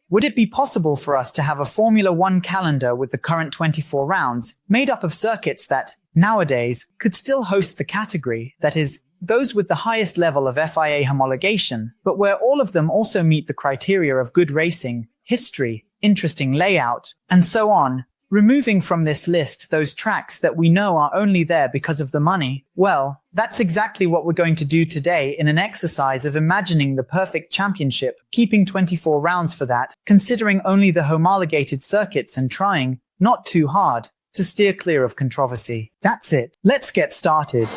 Would it be possible for us to have a Formula One calendar with the current 24 rounds, made up of circuits that, nowadays, could still host the category, that is, those with the highest level of FIA homologation, but where all of them also meet the criteria of good racing, history, interesting layout, and so on, removing from this list those tracks that we know are only there because of the money? Well, that's exactly what we're going to do today in an exercise of imagining the perfect championship, keeping 24 rounds for that, considering only the homologated circuits and trying, not too hard, to steer clear of controversy. That's it. Let's get started.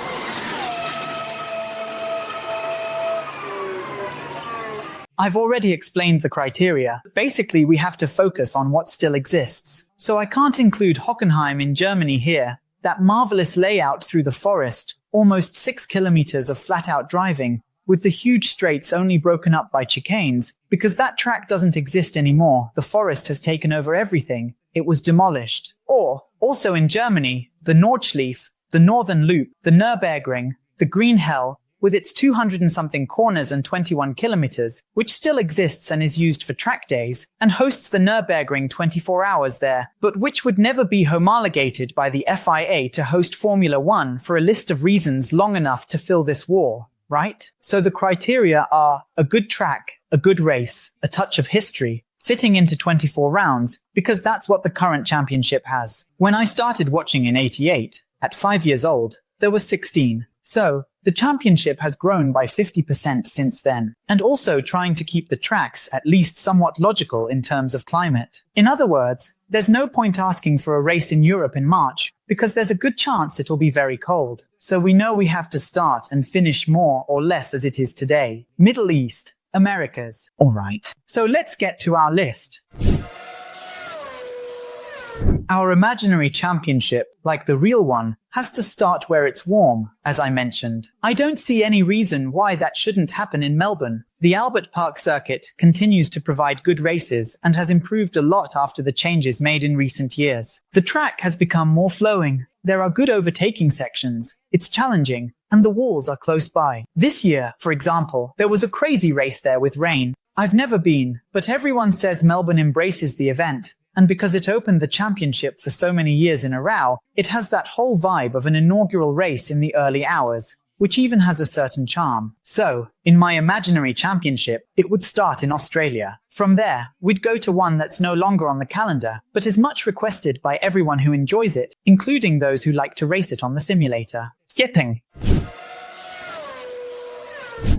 I've already explained the criteria. Basically, we have to focus on what still exists. So I can't include Hockenheim in Germany here, that marvelous layout through the forest, almost 6 kilometers of flat-out driving, with the huge straights only broken up by chicanes, because that track doesn't exist anymore. The forest has taken over everything. It was demolished. Or, also in Germany, the Nordschleife, the Northern Loop, the Nürburgring, the Green Hell, with its 200 and something corners and 21 kilometers, which still exists and is used for track days, and hosts the Nürburgring 24 hours there, but which would never be homologated by the FIA to host Formula One for a list of reasons long enough to fill this wall, right? So the criteria are a good track, a good race, a touch of history, fitting into 24 rounds, because that's what the current championship has. When I started watching in '88, at 5 years old, there were 16. So, the championship has grown by 50% since then, and also trying to keep the tracks at least somewhat logical in terms of climate. In other words, there's no point asking for a race in Europe in March, because there's a good chance it'll be very cold. So we know we have to start and finish more or less as it is today. Middle East, Americas. Alright. So let's get to our list. Our imaginary championship, like the real one, has to start where it's warm, as I mentioned. I don't see any reason why that shouldn't happen in Melbourne. The Albert Park circuit continues to provide good races and has improved a lot after the changes made in recent years. The track has become more flowing. There are good overtaking sections. It's challenging, and the walls are close by. This year, for example, there was a crazy race there with rain. I've never been, but everyone says Melbourne embraces the event. And because it opened the championship for so many years in a row, it has that whole vibe of an inaugural race in the early hours, which even has a certain charm. So, in my imaginary championship, it would start in Australia. From there, we'd go to one that's no longer on the calendar, but is much requested by everyone who enjoys it, including those who like to race it on the simulator. Skipping.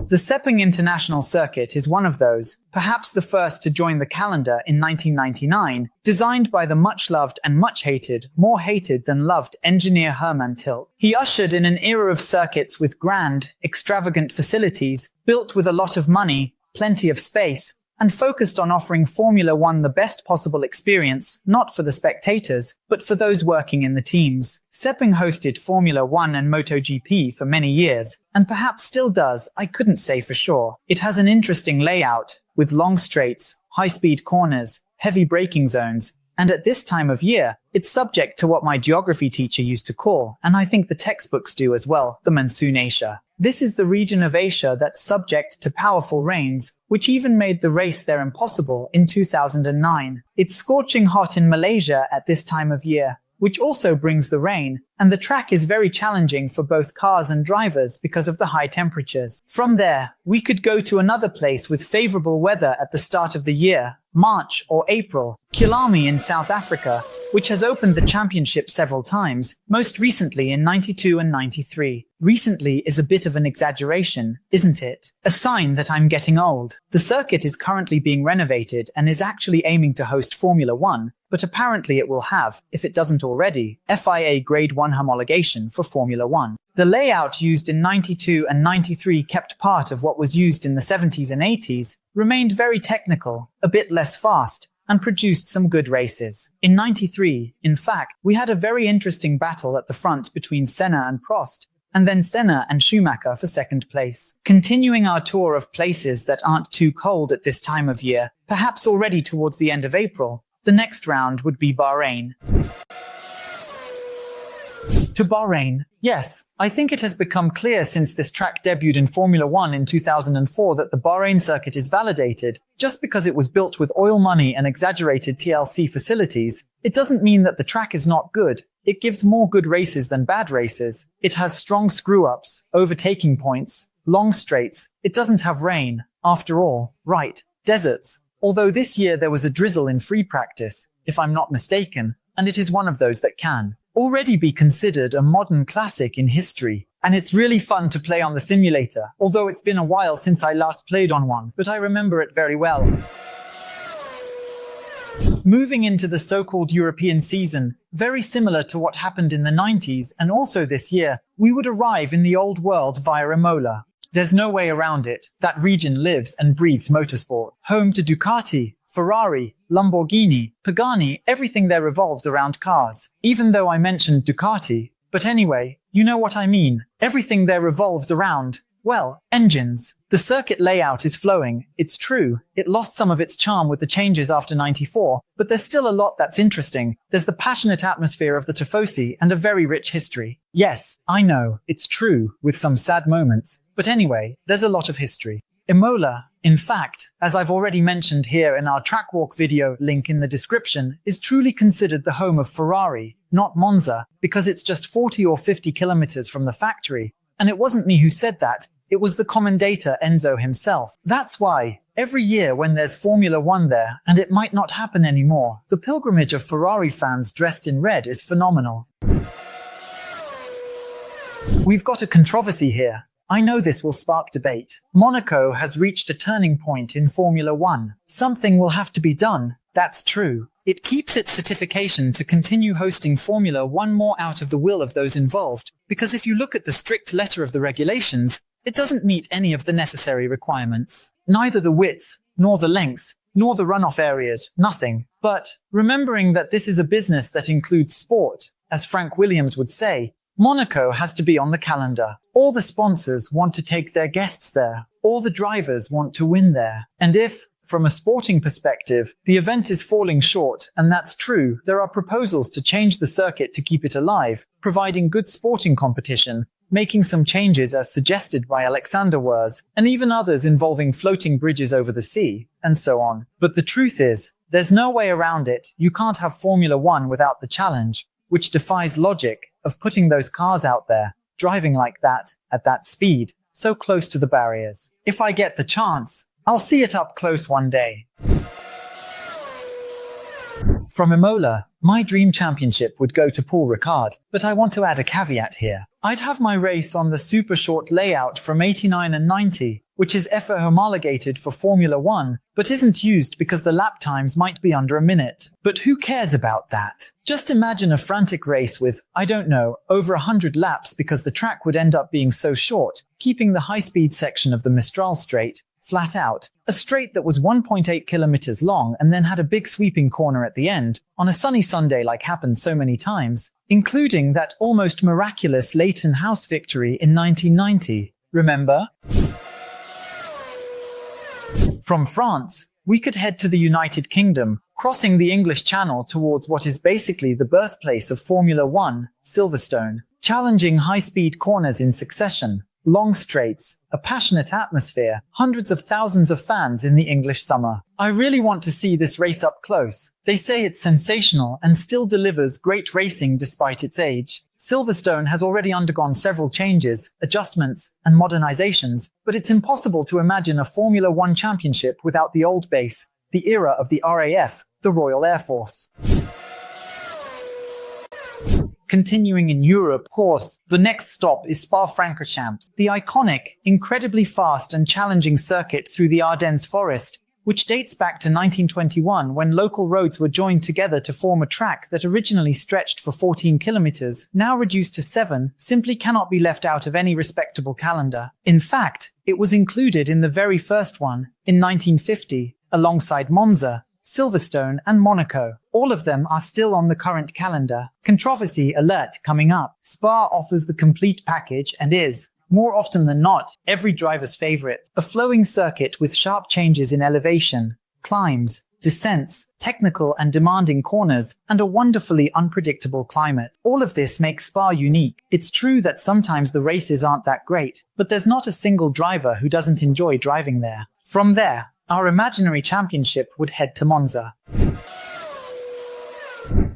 The Sepang International Circuit is one of those, perhaps the first to join the calendar in 1999, designed by the much-loved and much-hated, more hated than loved engineer Hermann Tilke. He ushered in an era of circuits with grand, extravagant facilities, built with a lot of money, plenty of space, and focused on offering Formula One the best possible experience, not for the spectators, but for those working in the teams. Sepang hosted Formula One and MotoGP for many years, and perhaps still does, I couldn't say for sure. It has an interesting layout, with long straights, high-speed corners, heavy braking zones, and at this time of year, it's subject to what my geography teacher used to call, and I think the textbooks do as well, the Monsoon Asia. This is the region of Asia that's subject to powerful rains, which even made the race there impossible in 2009. It's scorching hot in Malaysia at this time of year, which also brings the rain, and the track is very challenging for both cars and drivers because of the high temperatures. From there, we could go to another place with favorable weather at the start of the year, March or April, Killarney in South Africa, which has opened the championship several times, most recently in '92 and '93. Recently is a bit of an exaggeration, isn't it? A sign that I'm getting old. The circuit is currently being renovated and is actually aiming to host Formula One, but apparently it will have, if it doesn't already, FIA Grade 1 homologation for Formula One. The layout used in '92 and '93 kept part of what was used in the '70s and '80s, remained very technical, a bit less fast, and produced some good races. In '93, in fact, we had a very interesting battle at the front between Senna and Prost, and then Senna and Schumacher for second place. Continuing our tour of places that aren't too cold at this time of year, perhaps already towards the end of April, the next round would be Bahrain. To Bahrain. Yes, I think it has become clear since this track debuted in Formula 1 in 2004 that the Bahrain circuit is validated. Just because it was built with oil money and exaggerated TLC facilities, it doesn't mean that the track is not good. It gives more good races than bad races. It has strong screw-ups, overtaking points, long straights. It doesn't have rain. After all, right, deserts. Although this year there was a drizzle in free practice, if I'm not mistaken, and it is one of those that can already be considered a modern classic in history. And it's really fun to play on the simulator, although it's been a while since I last played on one, but I remember it very well. Moving into the so-called European season, very similar to what happened in the 90s and also this year, we would arrive in the old world via Imola. There's no way around it. That region lives and breathes motorsport. Home to Ducati, Ferrari, Lamborghini, Pagani, everything there revolves around cars. Even though I mentioned Ducati. But anyway, you know what I mean. Everything there revolves around, well, engines. The circuit layout is flowing. It's true. It lost some of its charm with the changes after '94, but there's still a lot that's interesting. There's the passionate atmosphere of the Tifosi and a very rich history. Yes, I know, it's true, with some sad moments. But anyway, there's a lot of history. Imola, in fact, as I've already mentioned here in our track walk video, link in the description, is truly considered the home of Ferrari, not Monza, because it's just 40 or 50 kilometers from the factory. And it wasn't me who said that, it was the commentator Enzo himself. That's why, every year when there's Formula 1 there, and it might not happen anymore, the pilgrimage of Ferrari fans dressed in red is phenomenal. We've got a controversy here. I know this will spark debate. Monaco has reached a turning point in Formula 1. Something will have to be done. That's true. It keeps its certification to continue hosting Formula 1 more out of the will of those involved, because if you look at the strict letter of the regulations, it doesn't meet any of the necessary requirements. Neither the width, nor the lengths, nor the runoff areas, nothing. But, remembering that this is a business that includes sport, as Frank Williams would say, Monaco has to be on the calendar. All the sponsors want to take their guests there. All the drivers want to win there. And if, from a sporting perspective, the event is falling short, and that's true, there are proposals to change the circuit to keep it alive, providing good sporting competition, making some changes as suggested by Alexander Wurz, and even others involving floating bridges over the sea, and so on. But the truth is, there's no way around it. You can't have Formula 1 without the challenge, which defies logic, of putting those cars out there, driving like that, at that speed, so close to the barriers. If I get the chance, I'll see it up close one day. From Imola, my dream championship would go to Paul Ricard, but I want to add a caveat here. I'd have my race on the super short layout from 89 and 90, which is FA homologated for Formula 1, but isn't used because the lap times might be under a minute. But who cares about that? Just imagine a frantic race with, I don't know, over 100 laps because the track would end up being so short, keeping the high-speed section of the Mistral straight flat out, a straight that was 1.8 kilometers long and then had a big sweeping corner at the end, on a sunny Sunday like happened so many times, including that almost miraculous Leighton House victory in 1990. Remember? From France, we could head to the United Kingdom, crossing the English Channel towards what is basically the birthplace of Formula 1, Silverstone, challenging high-speed corners in succession, long straights, a passionate atmosphere, hundreds of thousands of fans in the English summer. I really want to see this race up close. They say it's sensational and still delivers great racing despite its age. Silverstone has already undergone several changes, adjustments, and modernizations, but it's impossible to imagine a Formula 1 championship without the old base, the era of the RAF, the Royal Air Force. Continuing in Europe, of course, the next stop is Spa-Francorchamps, the iconic, incredibly fast and challenging circuit through the Ardennes forest, which dates back to 1921 when local roads were joined together to form a track that originally stretched for 14 kilometers, now reduced to 7, simply cannot be left out of any respectable calendar. In fact, it was included in the very first one, in 1950, alongside Monza, Silverstone, and Monaco. All of them are still on the current calendar. Controversy alert coming up. Spa offers the complete package and is, more often than not, every driver's favorite. A flowing circuit with sharp changes in elevation, climbs, descents, technical and demanding corners, and a wonderfully unpredictable climate. All of this makes Spa unique. It's true that sometimes the races aren't that great, but there's not a single driver who doesn't enjoy driving there. From there, our imaginary championship would head to Monza.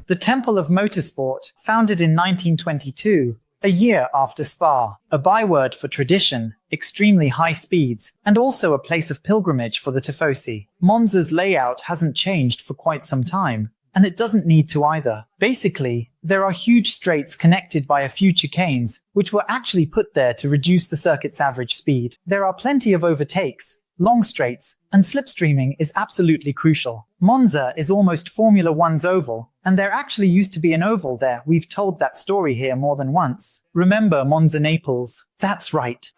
The Temple of Motorsport, founded in 1922, a year after Spa, a byword for tradition, extremely high speeds, and also a place of pilgrimage for the tifosi. Monza's layout hasn't changed for quite some time, and it doesn't need to either. Basically, there are huge straights connected by a few chicanes, which were actually put there to reduce the circuit's average speed. There are plenty of overtakes, long straights, and slipstreaming is absolutely crucial. Monza is almost Formula One's oval, and there actually used to be an oval there. We've told that story here more than once. Remember Monza Naples? That's right.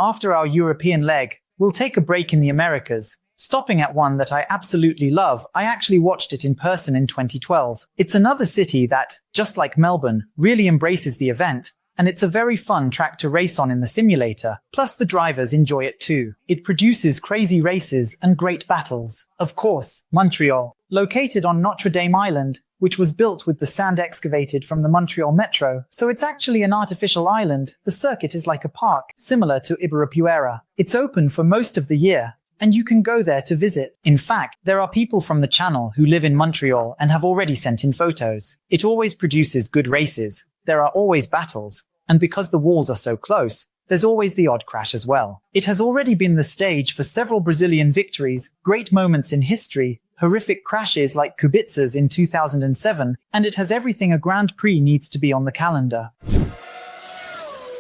After our European leg, we'll take a break in the Americas, stopping at one that I absolutely love. I actually watched it in person in 2012. It's another city that, just like Melbourne, really embraces the event, and it's a very fun track to race on in the simulator, plus the drivers enjoy it too. It produces crazy races and great battles. Of course, Montreal. Located on Notre Dame Island, which was built with the sand excavated from the Montreal Metro, so it's actually an artificial island. The circuit is like a park, similar to Ibirapuera. It's open for most of the year, and you can go there to visit. In fact, there are people from the channel who live in Montreal and have already sent in photos. It always produces good races. There are always battles, and because the walls are so close, there's always the odd crash as well. It has already been the stage for several Brazilian victories, great moments in history, horrific crashes like Kubica's in 2007, and it has everything a Grand Prix needs to be on the calendar.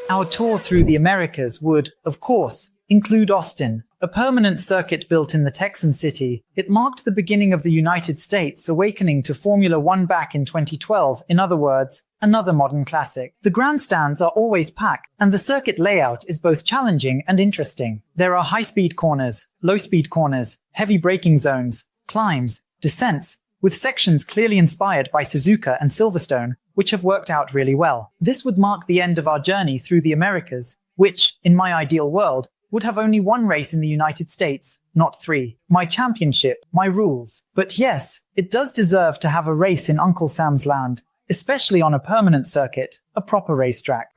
Our tour through the Americas would, of course, include Austin, a permanent circuit built in the Texan city. It marked the beginning of the United States awakening to Formula One back in 2012, in other words, another modern classic. The grandstands are always packed, and the circuit layout is both challenging and interesting. There are high-speed corners, low-speed corners, heavy braking zones, climbs, descents, with sections clearly inspired by Suzuka and Silverstone, which have worked out really well. This would mark the end of our journey through the Americas, which, in my ideal world, would have only one race in the United States, not three. My championship, my rules. But yes, it does deserve to have a race in Uncle Sam's land, especially on a permanent circuit, a proper racetrack.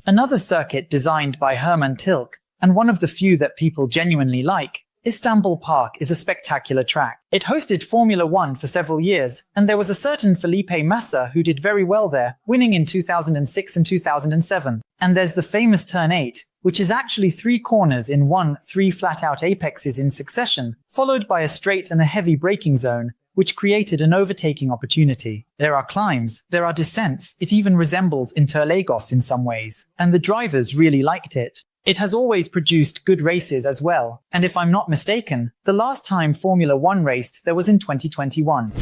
Another circuit designed by Hermann Tilke, and one of the few that people genuinely like, Istanbul Park is a spectacular track. It hosted Formula One for several years, and there was a certain Felipe Massa who did very well there, winning in 2006 and 2007. And there's the famous Turn 8, which is actually 3 corners in 3 flat-out apexes in succession, followed by a straight and a heavy braking zone, which created an overtaking opportunity. There are climbs, there are descents, it even resembles Interlagos in some ways, and the drivers really liked it. It has always produced good races as well, and if I'm not mistaken, the last time Formula One raced there was in 2021.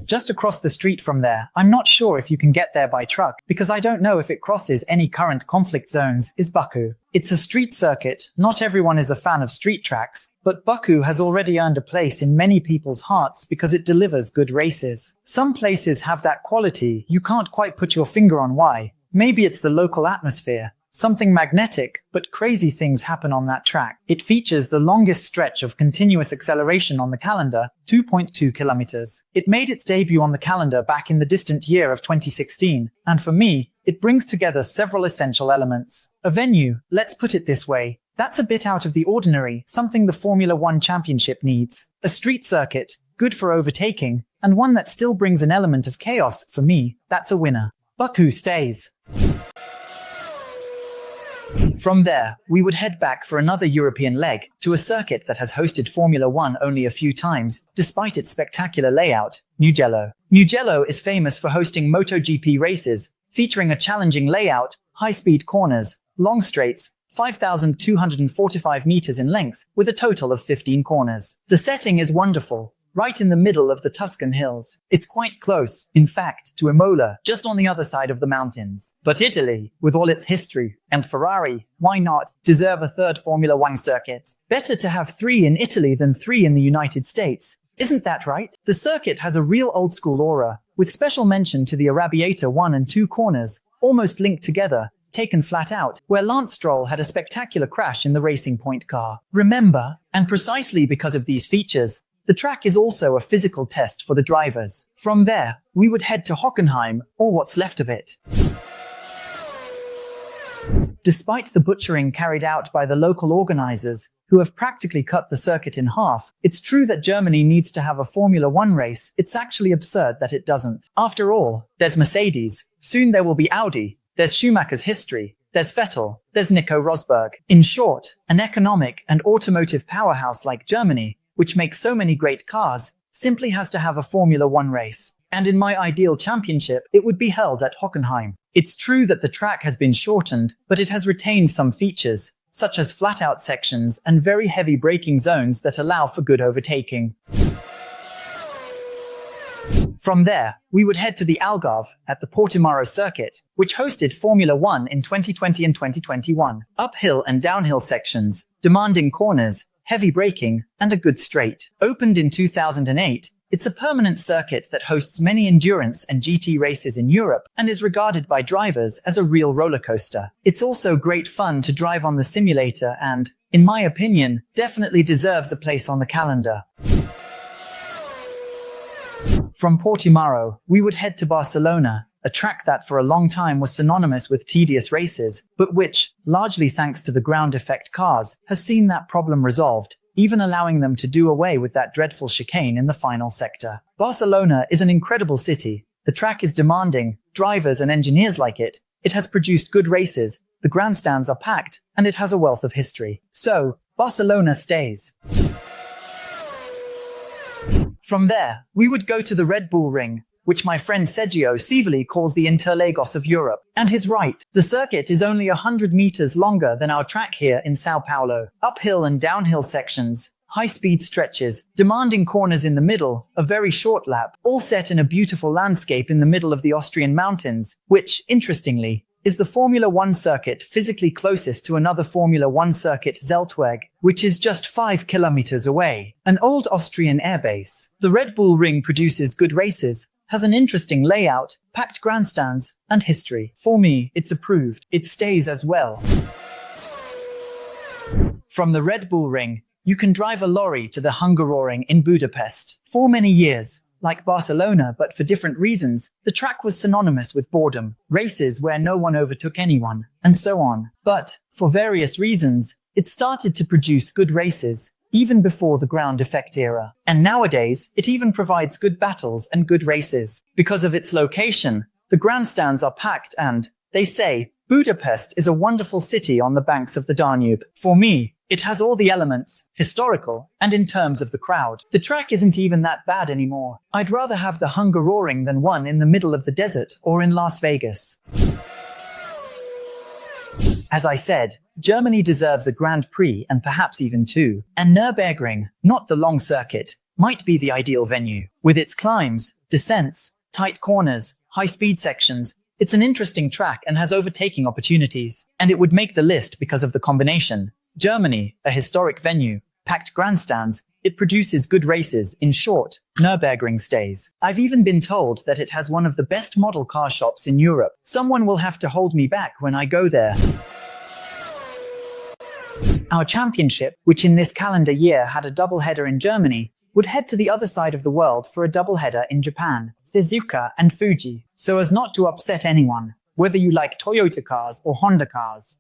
Just across the street from there, I'm not sure if you can get there by truck, because I don't know if it crosses any current conflict zones, is Baku. It's a street circuit, not everyone is a fan of street tracks, but Baku has already earned a place in many people's hearts because it delivers good races. Some places have that quality, you can't quite put your finger on why. Maybe it's the local atmosphere, something magnetic, but crazy things happen on that track. It features the longest stretch of continuous acceleration on the calendar, 2.2 kilometers. It made its debut on the calendar back in the distant year of 2016, and for me, it brings together several essential elements. A venue, let's put it this way, that's a bit out of the ordinary, something the Formula One Championship needs. A street circuit, good for overtaking, and one that still brings an element of chaos, for me, that's a winner. Baku stays. From there, we would head back for another European leg, to a circuit that has hosted Formula One only a few times, despite its spectacular layout, Mugello. Mugello is famous for hosting MotoGP races, featuring a challenging layout, high-speed corners, long straights, 5,245 meters in length, with a total of 15 corners. The setting is wonderful, right in the middle of the Tuscan hills. It's quite close, in fact, to Imola, just on the other side of the mountains. But Italy, with all its history, and Ferrari, why not, deserve a third Formula One circuit? Better to have 3 in Italy than 3 in the United States. Isn't that right? The circuit has a real old-school aura, with special mention to the Arrabbiata 1 and 2 corners, almost linked together, taken flat out, where Lance Stroll had a spectacular crash in the Racing Point car. Remember? And precisely because of these features, the track is also a physical test for the drivers. From there, we would head to Hockenheim, or what's left of it. Despite the butchering carried out by the local organizers, who have practically cut the circuit in half, it's true that Germany needs to have a Formula One race. It's actually absurd that it doesn't. After all, there's Mercedes, soon there will be Audi, there's Schumacher's history, there's Vettel, there's Nico Rosberg. In short, an economic and automotive powerhouse like Germany, which makes so many great cars, simply has to have a Formula One race. And in my ideal championship, it would be held at Hockenheim. It's true that the track has been shortened, but it has retained some features, such as flat-out sections and very heavy braking zones that allow for good overtaking. From there, we would head to the Algarve at the Portimão circuit, which hosted Formula One in 2020 and 2021. Uphill and downhill sections, demanding corners, heavy braking, and a good straight. Opened in 2008, it's a permanent circuit that hosts many endurance and GT races in Europe and is regarded by drivers as a real roller coaster. It's also great fun to drive on the simulator and, in my opinion, definitely deserves a place on the calendar. From Portimão, we would head to Barcelona, a track that for a long time was synonymous with tedious races, but which, largely thanks to the ground effect cars, has seen that problem resolved, even allowing them to do away with that dreadful chicane in the final sector. Barcelona is an incredible city. The track is demanding, drivers and engineers like it. It has produced good races, the grandstands are packed, and it has a wealth of history. So, Barcelona stays. From there, we would go to the Red Bull Ring, which my friend Sergio Sivali calls the Interlagos of Europe. And he's right. The circuit is only 100 meters longer than our track here in Sao Paulo. Uphill and downhill sections, high-speed stretches, demanding corners in the middle, a very short lap, all set in a beautiful landscape in the middle of the Austrian mountains, which, interestingly, is the Formula One circuit physically closest to another Formula One circuit, Zeltweg, which is just 5 kilometers away. An old Austrian airbase. The Red Bull Ring produces good races, has an interesting layout, packed grandstands, and history. For me, it's approved. It stays as well. From the Red Bull Ring, you can drive a lorry to the Hungaroring in Budapest. For many years, like Barcelona but for different reasons, the track was synonymous with boredom, races where no one overtook anyone, and so on. But, for various reasons, it started to produce good races, even before the ground effect era. And nowadays, it even provides good battles and good races. Because of its location, the grandstands are packed and, they say, Budapest is a wonderful city on the banks of the Danube. For me, it has all the elements, historical, and in terms of the crowd. The track isn't even that bad anymore. I'd rather have the Hungaroring than one in the middle of the desert or in Las Vegas. As I said, Germany deserves a Grand Prix and perhaps even two. And Nürburgring, not the long circuit, might be the ideal venue. With its climbs, descents, tight corners, high-speed sections, it's an interesting track and has overtaking opportunities. And it would make the list because of the combination. Germany, a historic venue, packed grandstands, it produces good races. In short, Nürburgring stays. I've even been told that it has one of the best model car shops in Europe. Someone will have to hold me back when I go there. Our championship, which in this calendar year had a doubleheader in Germany, would head to the other side of the world for a doubleheader in Japan, Suzuka and Fuji, so as not to upset anyone, whether you like Toyota cars or Honda cars.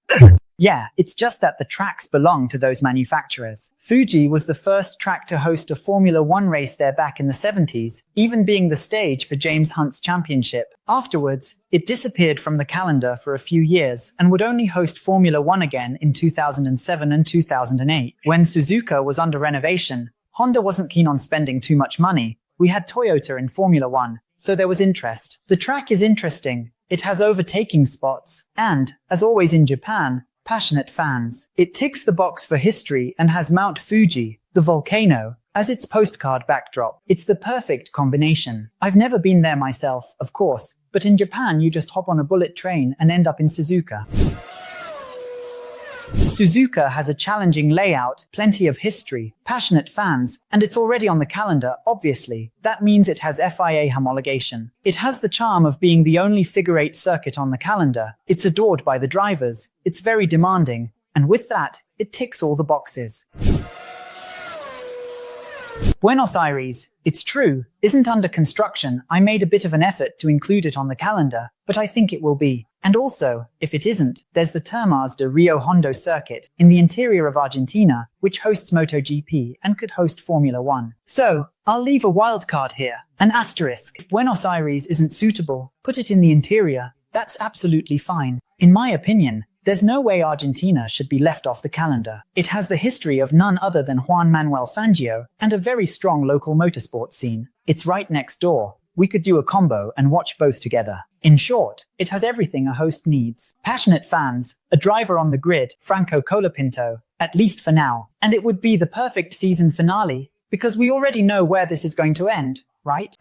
Yeah, it's just that the tracks belong to those manufacturers. Fuji was the first track to host a Formula One race there back in the 70s, even being the stage for James Hunt's championship. Afterwards, it disappeared from the calendar for a few years and would only host Formula One again in 2007 and 2008. When Suzuka was under renovation, Honda wasn't keen on spending too much money. We had Toyota in Formula One, so there was interest. The track is interesting. It has overtaking spots, and, as always in Japan, passionate fans. It ticks the box for history and has Mount Fuji, the volcano, as its postcard backdrop. It's the perfect combination. I've never been there myself, of course, but in Japan you just hop on a bullet train and end up in Suzuka. Suzuka has a challenging layout, plenty of history, passionate fans, and it's already on the calendar, obviously. That means it has FIA homologation. It has the charm of being the only figure-8 circuit on the calendar. It's adored by the drivers. It's very demanding. And with that, it ticks all the boxes. Buenos Aires, it's true, isn't under construction. I made a bit of an effort to include it on the calendar, but I think it will be. And also, if it isn't, there's the Termas de Rio Hondo circuit in the interior of Argentina, which hosts MotoGP and could host Formula 1. So, I'll leave a wildcard here, an asterisk. If Buenos Aires isn't suitable, put it in the interior. That's absolutely fine. In my opinion, there's no way Argentina should be left off the calendar. It has the history of none other than Juan Manuel Fangio and a very strong local motorsport scene. It's right next door. We could do a combo and watch both together. In short, it has everything a host needs. Passionate fans, a driver on the grid, Franco Colapinto, at least for now. And it would be the perfect season finale, because we already know where this is going to end, right?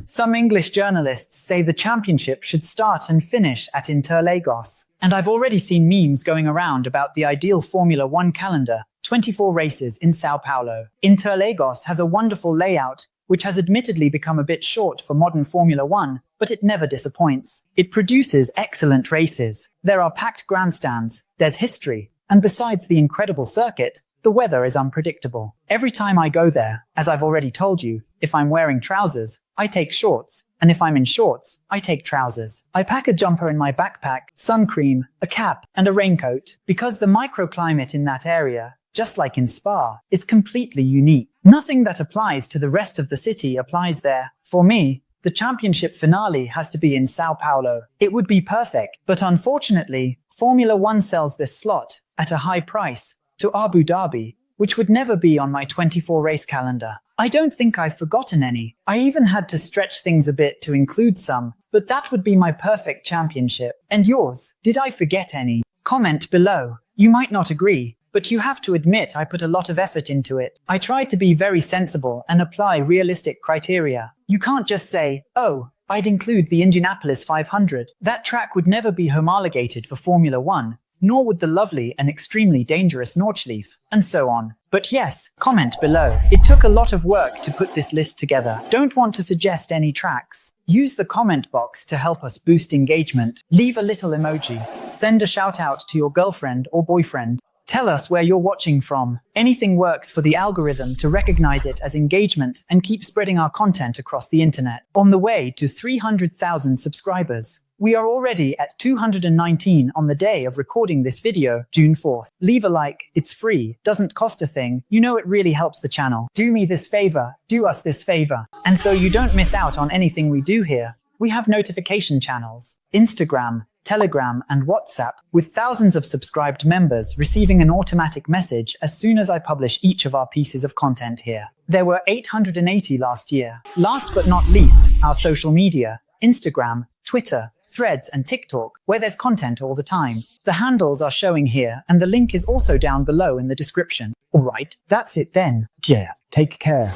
Some English journalists say the championship should start and finish at Interlagos. And I've already seen memes going around about the ideal Formula 1 calendar, 24 races in Sao Paulo. Interlagos has a wonderful layout, which has admittedly become a bit short for modern Formula 1, but it never disappoints. It produces excellent races. There are packed grandstands, there's history, and besides the incredible circuit, the weather is unpredictable. Every time I go there, as I've already told you, if I'm wearing trousers, I take shorts, and if I'm in shorts, I take trousers. I pack a jumper in my backpack, sun cream, a cap, and a raincoat, because the microclimate in that area, just like in Spa, is completely unique. Nothing that applies to the rest of the city applies there. For me, the championship finale has to be in Sao Paulo. It would be perfect, but unfortunately, Formula 1 sells this slot, at a high price, to Abu Dhabi, which would never be on my 24-race calendar. I don't think I've forgotten any. I even had to stretch things a bit to include some, but that would be my perfect championship. And yours? Did I forget any? Comment below. You might not agree, but you have to admit I put a lot of effort into it. I tried to be very sensible and apply realistic criteria. You can't just say, oh, I'd include the Indianapolis 500. That track would never be homologated for Formula 1. Nor would the lovely and extremely dangerous Nordschleife, and so on. But yes, comment below. It took a lot of work to put this list together. Don't want to suggest any tracks? Use the comment box to help us boost engagement. Leave a little emoji. Send a shout out to your girlfriend or boyfriend. Tell us where you're watching from. Anything works for the algorithm to recognize it as engagement and keep spreading our content across the internet. On the way to 300,000 subscribers. We are already at 219 on the day of recording this video, June 4th. Leave a like, it's free, doesn't cost a thing, you know it really helps the channel. Do me this favor, do us this favor. And so you don't miss out on anything we do here, we have notification channels, Instagram, Telegram, and WhatsApp, with thousands of subscribed members receiving an automatic message as soon as I publish each of our pieces of content here. There were 880 last year. Last but not least, our social media, Instagram, Twitter, Threads, and TikTok, where there's content all the time. The handles are showing here, and the link is also down below in the description. Alright, that's it then. Yeah, take care.